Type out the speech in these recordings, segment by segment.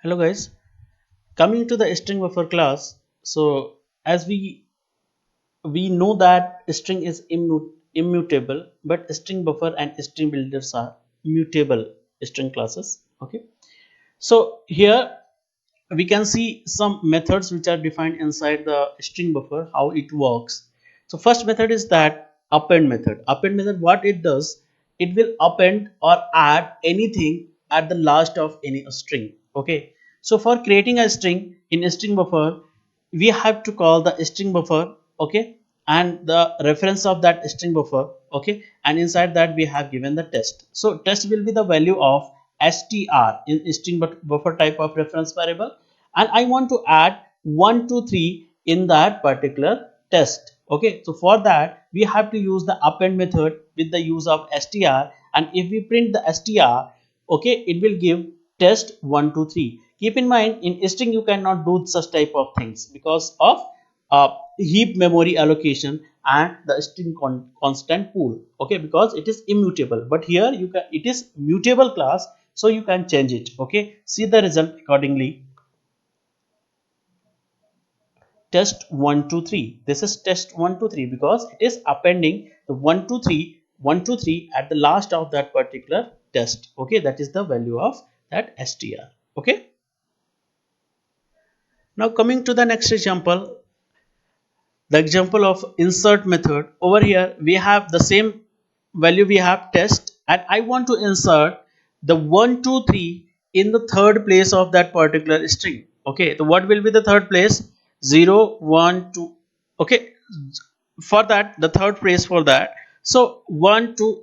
Hello guys, coming to the string buffer class. So as we know that string is immutable, but string buffer and string builders are mutable string classes. Okay, so here we can see some methods which are defined inside the string buffer, how it works. So first method is that append method. Append method, what it does, it will append or add anything at the last of any string. Okay, so for creating a string in a string buffer, we have to call the string buffer. Okay, and the reference of that string buffer. Okay, and inside that we have given the test. So test will be the value of str in string buffer type of reference variable, and I want to add 1 2 3 in that particular test. Okay, so for that we have to use the append method with the use of str, and if we print the str, okay, it will give test 1 2 3. Keep in mind, in string you cannot do such type of things because of heap memory allocation and the string constant pool. Okay, because it is immutable, but here you can, it is mutable class, so you can change it. Okay, see the result accordingly. Test 1 2 3. This is test 1 2 3 because it is appending the 1 2 3 1 2 3 at the last of that particular test. Okay, that is the value of that str. Okay, now coming to the next example, the example of insert method. Over here we have the same value, we have test, and I want to insert the 1 2 3 in the third place of that particular string. Okay, so what will be the third place? 0 1 2. Okay, for that, the third place for that, so 1 2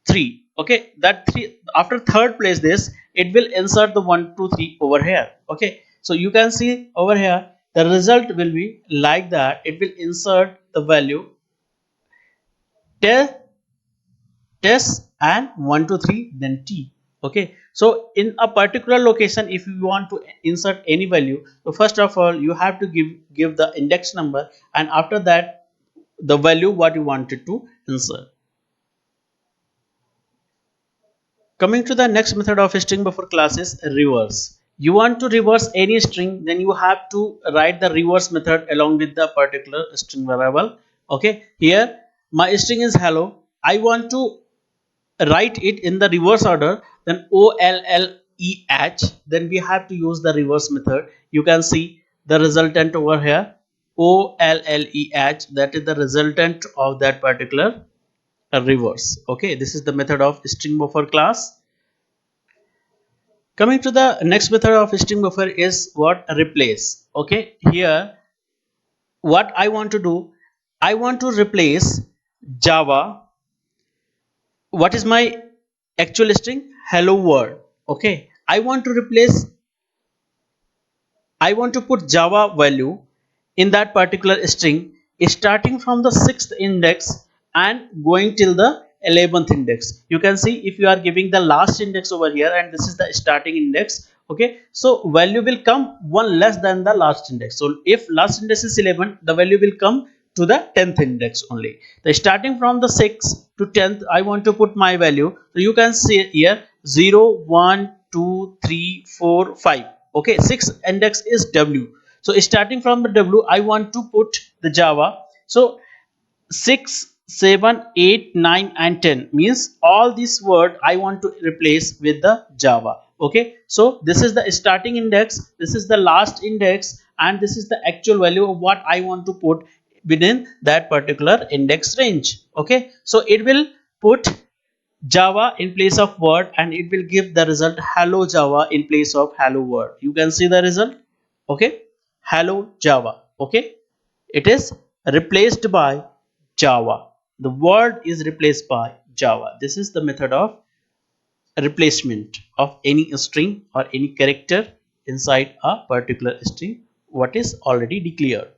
3. Okay, that 3 after third place, this it will insert the 1 2 3 over here. Okay, so you can see over here the result will be like that. It will insert the value test test and 1 2 3 then t. Okay, so in a particular location, if you want to insert any value, so first of all you have to give the index number, and after that the value what you wanted to insert. Coming to the next method of string buffer class is reverse. You want to reverse any string, then you have to write the reverse method along with the particular string variable. Okay, here my string is hello. I want to write it in the reverse order, then OLLEH. Then we have to use the reverse method. You can see the resultant over here, OLLEH. That is the resultant of that particular reverse. Okay, this is the method of string buffer class. Coming to the next method of string buffer is what? Replace. Okay, here what I want to do, I want to replace Java. What is my actual string? Hello world. Okay, I want to put Java value in that particular string starting from the 6th index and going till the 11th index. You can see if you are giving the last index over here and this is the starting index. Okay, so value will come one less than the last index. So if last index is 11, the value will come to the 10th index only. The starting from the 6th to 10th, I want to put my value. So you can see here 0 1 2 3 4 5. Okay, 6th index is W. So starting from the W, I want to put the Java. So 6 7 8 9 and 10 means all this word I want to replace with the Java. Okay, so this is the starting index, this is the last index, and this is the actual value of what I want to put within that particular index range. Okay, so it will put Java in place of word, and it will give the result hello Java in place of hello world. You can see the result. Okay, hello Java. Okay, it is replaced by Java. The word is replaced by Java. This is the method of replacement of any string or any character inside a particular string what is already declared.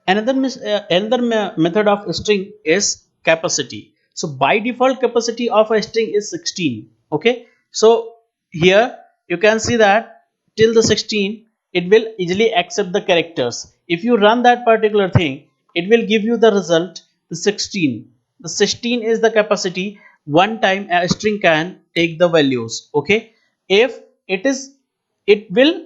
Another method of string is capacity. So by default capacity of a string is 16. Okay, so here you can see that till the 16 it will easily accept the characters. If you run that particular thing, it will give you the result the 16. The 16 is the capacity one time a string can take the values. Okay, if it will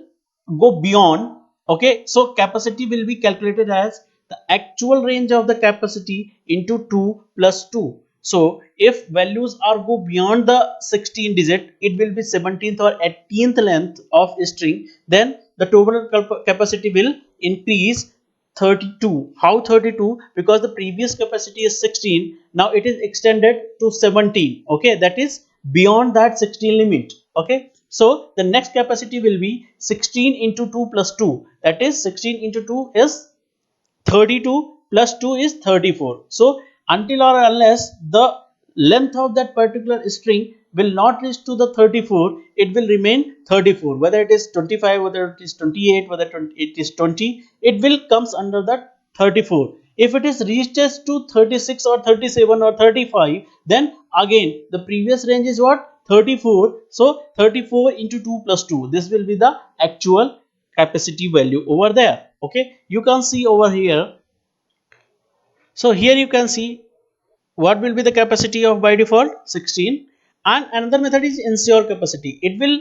go beyond. Okay, so capacity will be calculated as the actual range of the capacity into 2 plus 2. So if values are go beyond the 16 digit, it will be 17th or 18th length of string, then the total capacity will increase 32. How 32? Because the previous capacity is 16, now it is extended to 17. Okay, that is beyond that 16 limit. Okay, so the next capacity will be 16 into 2 plus 2, that is 16 into 2 is 32 plus 2 is 34. So until or unless the length of that particular string will not reach to the 34, it will remain 34. Whether it is 25, whether it is 28, whether it is 20, it will comes under that 34. If it is reaches to 36 or 37 or 35, then again the previous range is what? 34. So 34 into 2 plus 2. This will be the actual capacity value over there. Okay, you can see over here. So here you can see what will be the capacity of by default 16, and another method is ensure capacity. It will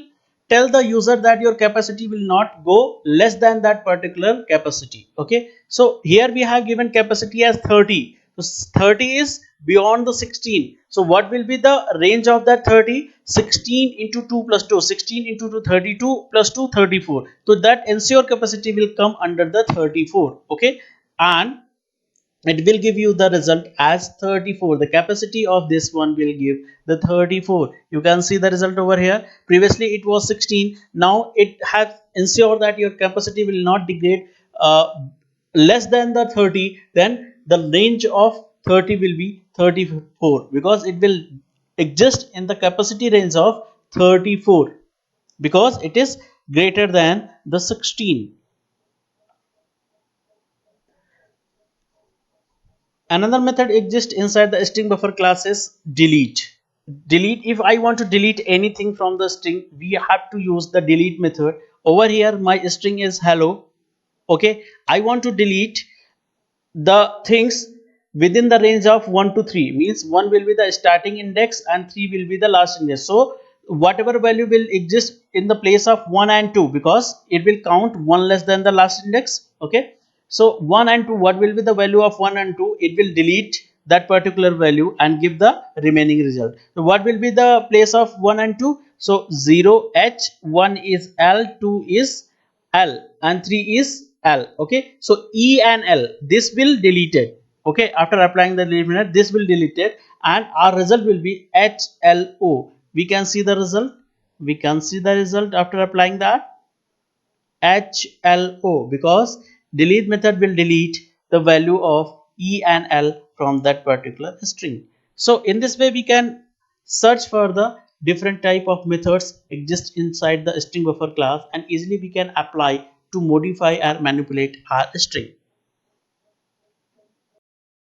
tell the user that your capacity will not go less than that particular capacity. Okay, so here we have given capacity as 30. So 30 is beyond the 16. So what will be the range of that 30? 16 into 2 plus 2, 16 into 2, 32 plus 2, 34. So that ensure capacity will come under the 34. Okay, and it will give you the result as 34. The capacity of this one will give the 34. You can see the result over here. Previously it was 16. Now it has ensured that your capacity will not degrade less than the 30. Then the range of 30 will be 34, because it will exist in the capacity range of 34, because it is greater than the 16. Another method exists inside the string buffer class is delete. Delete, if I want to delete anything from the string, we have to use the delete method. Over here my string is hello. Okay, I want to delete the things within the range of 1 to 3, means 1 will be the starting index and 3 will be the last index. So whatever value will exist in the place of 1 and 2, because it will count 1 less than the last index. Okay, so 1 and 2, what will be the value of 1 and 2? It will delete that particular value and give the remaining result. So what will be the place of 1 and 2? So 0 H, 1 is L, 2 is L, and 3 is L. Okay, so E and L, this will delete it. Okay, after applying the delete method, this will delete it, and our result will be HLO. We can see the result. We can see the result after applying that HLO, because delete method will delete the value of E and L from that particular string. So in this way we can search for the different type of methods exist inside the string buffer class, and easily we can apply to modify or manipulate our string.